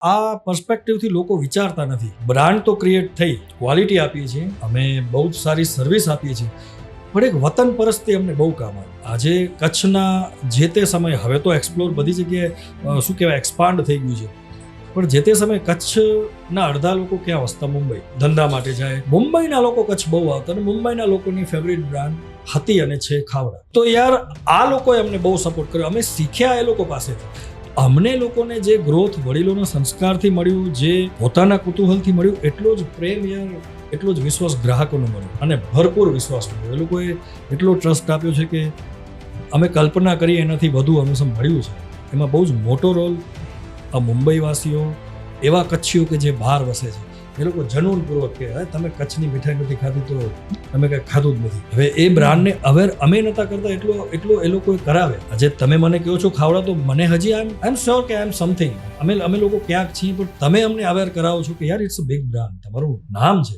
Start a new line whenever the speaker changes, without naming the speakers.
આ પર્સપેક્ટિવથી લોકો વિચારતા નથી. બ્રાન્ડ તો ક્રિએટ થઈ, ક્વોલિટી આપીએ છીએ, અમે બહુ જ સારી સર્વિસ આપીએ છીએ, પણ એક વતન પરસ્તી અમને બહુ કામ આવે. આજે કચ્છના જે તે સમયે, હવે તો એક્સપ્લોર બધી જગ્યાએ શું કહેવાય એક્સપાન્ડ થઈ ગયું છે, પણ જે તે સમયે કચ્છના અડધા લોકો ક્યાં વસતા? મુંબઈ ધંધા માટે જાય. મુંબઈના લોકો કચ્છ બહુ આવતા અને મુંબઈના લોકોની ફેવરિટ બ્રાન્ડ હતી અને છે ખાવડા. તો યાર આ લોકોએ અમને બહુ સપોર્ટ કર્યો. અમે શીખ્યા એ લોકો પાસેથી. અમને લોકોને જે ગ્રોથ વડીલોના સંસ્કારથી મળ્યું, જે પોતાના કુતૂહલથી મળ્યું, એટલો જ પ્રેમ યાર, એટલો જ વિશ્વાસ ગ્રાહકોનો મળ્યો અને ભરપૂર વિશ્વાસ મળ્યો. એ લોકોએ એટલો ટ્રસ્ટ આપ્યો છે કે અમે કલ્પના કરીએ એનાથી વધુ અમને મળ્યું છે. એમાં બહુ જ મોટો રોલ આ મુંબઈવાસીઓ, એવા કચ્છીઓ કે જે બહાર વસે છે, એ લોકો જનૂનપૂર્વક કે તમે કચ્છની મીઠાઈ નથી ખાધી તો તમે કંઈ ખાધું જ નથી. હવે એ બ્રાન્ડને અવેર અમે નહોતા કરતા, એટલો એ લોકોએ કરાવે. આજે તમે મને કહો છો ખાવડા, તો મને હજી આઈ એમ શ્યોર કે આઈ એમ સમથિંગ. અમે લોકો ક્યાંક છીએ, પણ તમે અમને અવેર કરાવો છો કે યાર ઇટ્સ અ બિગ બ્રાન્ડ, તમારું નામ છે.